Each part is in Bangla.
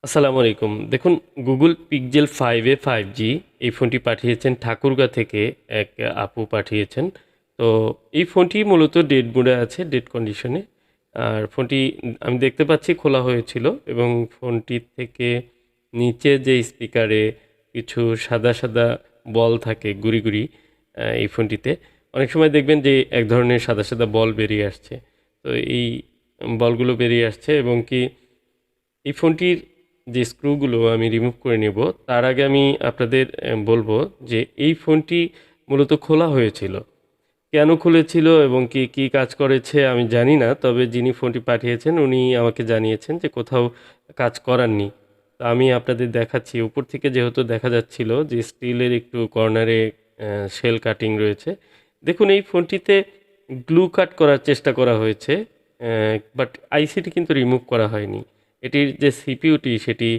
আসসালামু আলাইকুম। দেখুন গুগল পিক্সেল 5 এ 5G এই ফোনটি পাঠিয়েছেন ঠাকুরগাঁ থেকে এক আপু পাঠিয়েছেন। তো এই ফোনটি মূলত ডেড মোডে আছে, ডেড কন্ডিশনে। আর ফোনটি আমি দেখতে পাচ্ছি খোলা হয়েছিল এবং ফোনটির থেকে নিচে যে স্পিকারে কিছু সাদা, সাদা বল থাকে গুঁড়ি, গুঁড়ি এই ফোনটিতে। অনেক সময় দেখবেন যে এক ধরনের সাদা, সাদা বল বেরিয়ে আসছে। তো এই বলগুলো বেরিয়ে আসছে এবং কি এই ফোনটির যে স্ক্রুগুলো আমি রিমুভ করে নেব তার আগে আমি আপনাদের বলবো যে এই ফোনটি মূলত খোলা হয়েছিল। কেন খুলেছিল এবং কি কাজ করেছে আমি জানি না। তবে যিনি ফোনটি পাঠিয়েছেন উনি আমাকে জানিয়েছেন যে কোথাও কাজ করাননি। তো আমি আপনাদের দেখাচ্ছি উপর থেকে যেহেতু দেখা যাচ্ছিল যে স্টিলের একটু কর্নারে শেল কাটিং রয়েছে। দেখুন এই ফোনটিতে গ্লু কাট করার চেষ্টা করা হয়েছে, বাট আইসিটি কিন্তু রিমুভ করা হয়নি। এটির যে সিপিইউটি সেটি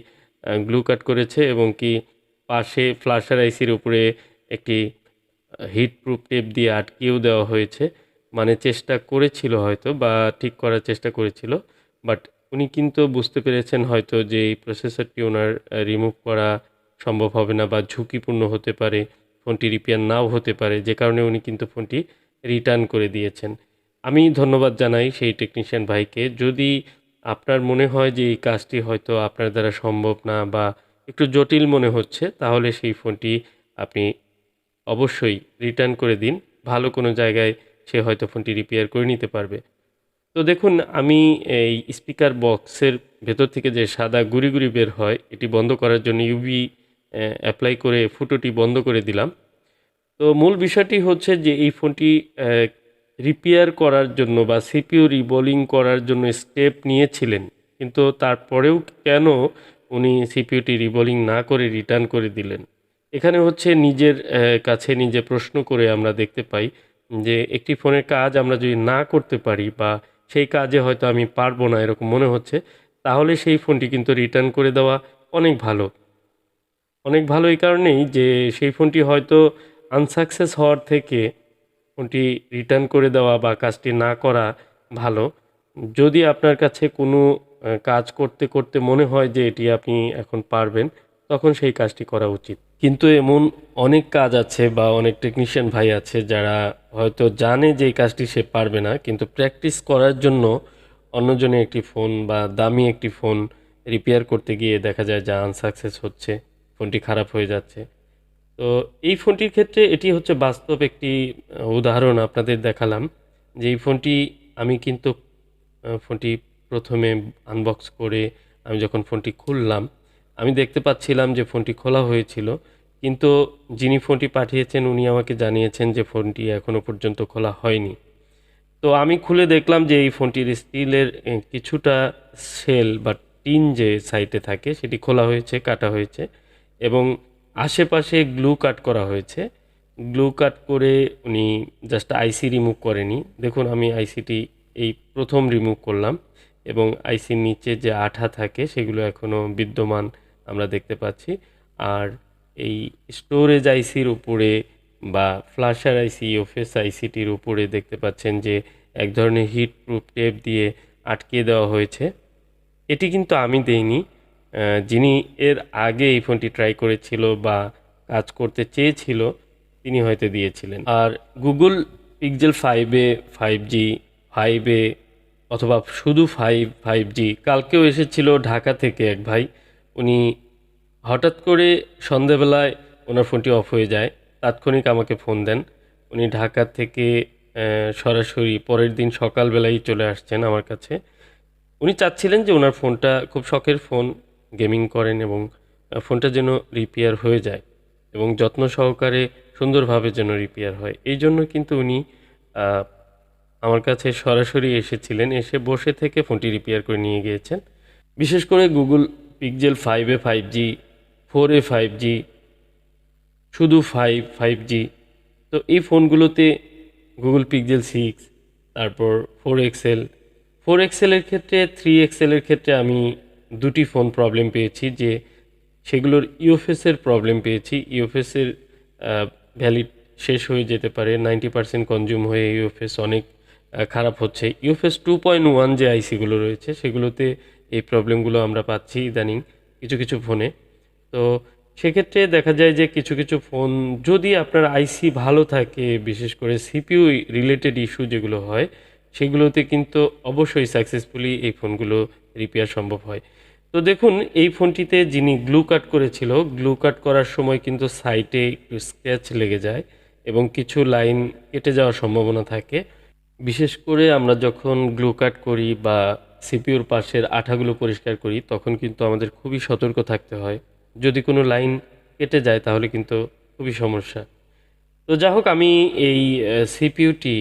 গ্লু কাট করেছে এবং কি পাশে ফ্ল্যাশার আইসির উপরে একটি হিট প্রুফ টেপ দিয়ে আটকিয়েও দেওয়া হয়েছে। মানে চেষ্টা করেছিল হয়তো বা ঠিক করার চেষ্টা করেছিল, বাট উনি কিন্তু বুঝতে পেরেছেন হয়তো যে এই প্রসেসরটি ওনার রিমুভ করা সম্ভব হবে না বা ঝুঁকিপূর্ণ হতে পারে, ফোনটি রিপেয়ার নাও হতে পারে, যে কারণে উনি কিন্তু ফোনটি রিটার্ন করে দিয়েছেন। আমি ধন্যবাদ জানাই সেই টেকনিশিয়ান ভাইকে। যদি আপনার মনে হয় যে এই কাজটি হয়তো আপনার দ্বারা সম্ভব না বা একটু জটিল মনে হচ্ছে, তাহলে সেই ফোনটি আপনি অবশ্যই রিটার্ন করে দিন। ভালো কোনো জায়গায় সে হয়তো ফোনটি রিপেয়ার করে নিতে পারবে। তো দেখুন আমি এই স্পিকার বক্সের ভেতর থেকে যে সাদা গুঁড়ি, গুঁড়ি বের হয় এটি বন্ধ করার জন্য ইউভি অ্যাপ্লাই করে ফুটোটি বন্ধ করে দিলাম। তো মূল বিষয়টি হচ্ছে যে এই ফোনটি রিপেয়ার করার জন্য বা সিপিইউ রিবোলিং করার জন্য স্টেপ নিয়েছিলেন। কিন্তু তারপরেও কেন উনি সিপিইউটি রিবোলিং না করে রিটার্ন করে দিলেন? এখানে হচ্ছে নিজের কাছে নিজে প্রশ্ন করে আমরা দেখতে পাই যে একটি ফোনের কাজ আমরা যদি না করতে পারি বা সেই কাজে হয়তো আমি পারবো না এরকম মনে হচ্ছে, তাহলে সেই ফোনটি কিন্তু রিটার্ন করে দেওয়া অনেক ভালো। অনেক ভালো এই কারণেই যে সেই ফোনটি হয়তো আনসাকসেস হওয়ার থেকে ফোনটি রিটার্ন করে দেওয়া বা কাজটি না করা ভালো। যদি আপনার কাছে কোনো কাজ করতে, করতে মনে হয় যে এটি আপনি এখন পারবেন, তখন সেই কাজটি করা উচিত। কিন্তু এমন অনেক কাজ আছে বা অনেক টেকনিশিয়ান ভাই আছে যারা হয়তো জানে যে এই কাজটি সে পারবে না, কিন্তু প্র্যাকটিস করার জন্য অন্যজনের একটি ফোন বা দামি একটি ফোন রিপেয়ার করতে গিয়ে দেখা যায় যে আনসাকসেস হচ্ছে, ফোনটি খারাপ হয়ে যাচ্ছে। তো এই ফোনটির ক্ষেত্রে এটি হচ্ছে বাস্তব একটি উদাহরণ আপনাদের দেখালাম যে এই ফোনটি আমি কিন্তু ফোনটি প্রথমে আনবক্স করে আমি যখন ফোনটি খুললাম আমি দেখতে পাচ্ছিলাম যে ফোনটি খোলা হয়েছিল, কিন্তু যিনি ফোনটি পাঠিয়েছেন উনি আমাকে জানিয়েছেন যে ফোনটি এখনও পর্যন্ত খোলা হয়নি। তো আমি খুলে দেখলাম যে এই ফোনটির স্টিলের কিছুটা সেল বা টিন যে সাইডে থাকে সেটি খোলা হয়েছে, কাটা হয়েছে এবং আশেপাশে গ্লু কাট করা হয়েছে। গ্লু কাট করে উনি জাস্ট আইসি রিমুভ করেনি। দেখুন আমি আইসিটি এই প্রথম রিমুভ করলাম এবং আইসির নিচে যে আঠা থাকে সেগুলো এখনও বিদ্যমান আমরা দেখতে পাচ্ছি। আর এই স্টোরেজ আইসির উপরে বা ফ্ল্যাশার আইসি, ইউএফএস আইসিটির উপরে দেখতে পাচ্ছেন যে এক ধরনের হিট প্রুফ টেপ দিয়ে আটকিয়ে দেওয়া হয়েছে। এটি কিন্তু আমি দেইনি। যিনি এর আগে এই ফোনটি ট্রাই করেছিল বা কাজ করতে চেয়েছিল তিনি হয়তো দিয়েছিলেন। আর গুগল পিক্সেল 5 এ 5G, 5 এ অথবা শুধু 5G কালকেও এসেছিল ঢাকা থেকে এক ভাই। উনি হঠাৎ করে সন্ধেবেলায় ওনার ফোনটি অফ হয়ে যায়। তাৎক্ষণিক আমাকে ফোন দেন। উনি ঢাকা থেকে সরাসরি পরের দিন সকালবেলাই চলে আসছেন আমার কাছে। উনি চাচ্ছিলেন যে ওনার ফোনটা খুব শখের ফোন, গেমিং করেন এবং ফোনটা যেন রিপেয়ার হয়ে যায় এবং যত্ন সহকারে সুন্দরভাবে যেন রিপেয়ার হয়। এই জন্য কিন্তু উনি আমার কাছে সরাসরি এসেছিলেন, এসে বসে থেকে ফোনটি রিপেয়ার করে নিয়ে গিয়েছেন। বিশেষ করে গুগল পিক্সেল 5 এ 5G, 4 এ 5G, শুধু 5G। তো এই ফোনগুলোতে গুগল পিক্সেল 6, তারপর 4 এক্সেল, 4 এক্সেলের ক্ষেত্রে 3 এক্সেলের ক্ষেত্রে আমি দুটি ফোন প্রবলেম পেয়েছি যে সেগুলোর ইউএফএসের প্রবলেম পেয়েছি। ইউএফএসের ভ্যালিড শেষ হয়ে যেতে পারে, 90% কনজিউম হয়ে ইউএফএস অনেক খারাপ হচ্ছে। ইউএফএস 2.1 যে আইসিগুলো রয়েছে সেগুলোতে এই প্রবলেমগুলো আমরা পাচ্ছি ইদানিং। কিছু কিছু ফোনে। তো সেক্ষেত্রে দেখা যায় যে কিছু কিছু ফোন যদি আপনার আইসি ভালো থাকে, বিশেষ করে সিপিইউ রিলেটেড ইস্যু যেগুলো হয়, সেগুলোতে কিন্তু অবশ্যই সাকসেসফুলি এই ফোনগুলো রিপেয়ার সম্ভব হয়। তো দেখুন এই ফোনটিতে যিনি গ্লু কাট করেছিল, গ্লু কাট করার সময় কিন্তু সাইটে একটু স্ক্র্যাচ লেগে যায় এবং কিছু লাইন কেটে যাওয়ার সম্ভাবনা থাকে। বিশেষ করে আমরা যখন গ্লু কাট করি বা সিপিইউর পাশের আঠাগুলো পরিষ্কার করি, তখন কিন্তু আমাদের খুবই সতর্ক থাকতে হয়। যদি কোনো লাইন কেটে যায় তাহলে কিন্তু খুবই সমস্যা। তো যা হোক, আমি এই সিপিইউটি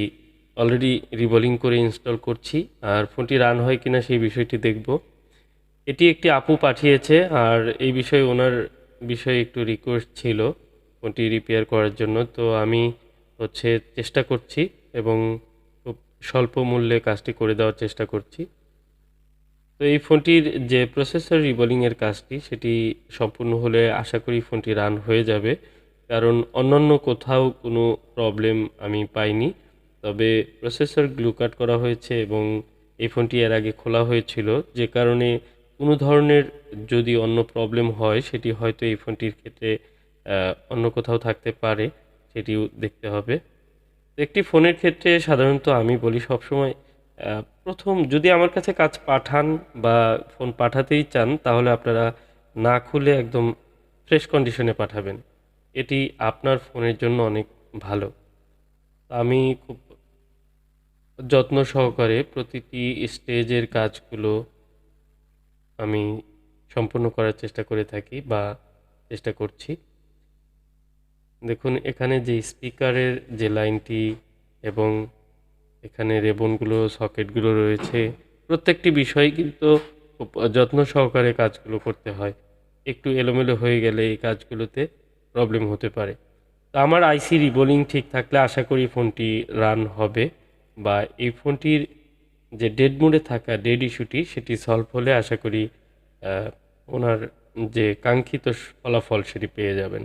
অলরেডি রিবোলিং করে ইনস্টল করছি, আর ফোনটি রান হয় কিনা সেই বিষয়টি দেখব। এটি একটি আপু পাঠিয়েছে, আর এই বিষয়ে ওনার বিষয়ে একটু রিকোয়েস্ট ছিল ফোনটি রিপেয়ার করার জন্য। তো আমি চেষ্টা করছি এবং খুব স্বল্প মূল্যে কাজটি করে দেওয়ার চেষ্টা করছি। তো এই ফোনটির যে প্রসেসর রিবোলিংয়ের কাজটি সেটি সম্পূর্ণ হলে আশা করি ফোনটি রান হয়ে যাবে, কারণ অন্যান্য কোথাও কোনো প্রবলেম আমি পাইনি। তবে প্রসেসর গ্লু কাট করা হয়েছে এবং এই ফোনটি এর আগে খোলা হয়েছিল, যে কারণে কোনো ধরনের যদি অন্য প্রবলেম হয় সেটি হয়তো এই ফোনটির ক্ষেত্রে অন্য কোথাও থাকতে পারে, সেটিও দেখতে হবে। একটি ফোনের ক্ষেত্রে সাধারণত আমি বলি সবসময়, প্রথম যদি আমার কাছে কাজ পাঠান বা ফোন পাঠাতেই চান, তাহলে আপনারা না খুলে একদম ফ্রেশ কন্ডিশনে পাঠাবেন। এটি আপনার ফোনের জন্য অনেক ভালো। আমি খুব যত্ন সহকারে প্রতিটি স্টেজের কাজগুলো আমি সম্পূর্ণ করার চেষ্টা করে থাকি বা চেষ্টা করছি। দেখুন এখানে যে স্পিকারের যে লাইনটি এবং এখানে রেবনগুলো, সকেটগুলো রয়েছে, প্রত্যেকটি বিষয় কিন্তু খুব যত্ন সহকারে কাজগুলো করতে হয়। একটু এলোমেলো হয়ে গেলে এই কাজগুলোতে প্রবলেম হতে পারে। তো আমার আইসি রিবোলিং ঠিক থাকলে আশা করি ফোনটি রান হবে, বা এই ফোনটির যে ডেড মোডে থাকা ডেড ইস্যুটি সেটি সলভ হলে আশা করি ওনার যে কাঙ্ক্ষিত ফলাফল সেটি পেয়ে যাবেন।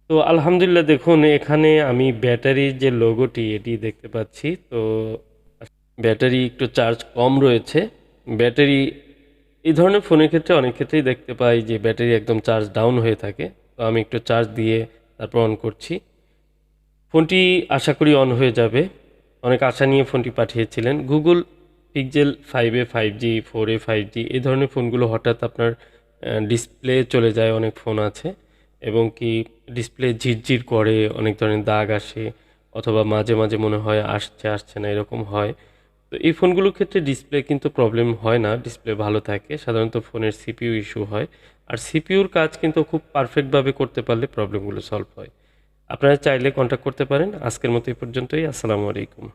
তো আলহামদুলিল্লাহ, দেখুন এখানে আমি ব্যাটারির যে লোগোটি এটি দেখতে পাচ্ছি। তো ব্যাটারি একটু চার্জ কম রয়েছে। ব্যাটারি এই ধরনের ফোনের ক্ষেত্রে অনেক ক্ষেত্রেই দেখতে পাই যে ব্যাটারি একদম চার্জ ডাউন হয়ে থাকে। তো আমি একটু চার্জ দিয়ে তারপর অন করছি। ফোনটি আশা করি অন হয়ে যাবে। অনেক আশা নিয়ে ফোনটি পাঠিয়েছিলেন। Google pixel 5a 5G 4a 5G এই ধরনের ফোনগুলো হঠাৎ আপনার ডিসপ্লে চলে যায়, অনেক ফোন আছে, এবং কি ডিসপ্লে ঝিরঝির করে, অনেক ধরনের দাগ আসে, অথবা মাঝে মাঝে মনে হয় আসছে আসছে না, এরকম হয়। তো এই ফোনগুলোর ক্ষেত্রে ডিসপ্লে কিন্তু প্রবলেম হয় না, ডিসপ্লে ভালো থাকে। সাধারণত ফোনের সিপিইউ ইস্যু হয়, আর সিপিইউর কাজ কিন্তু খুব পারফেক্টভাবে করতে পারলে প্রবলেমগুলো সলভ হয়। আপনারা চাইলে কন্ট্যাক্ট করতে পারেন। আজকের মতো এই পর্যন্তই। আসসালামু আলাইকুম।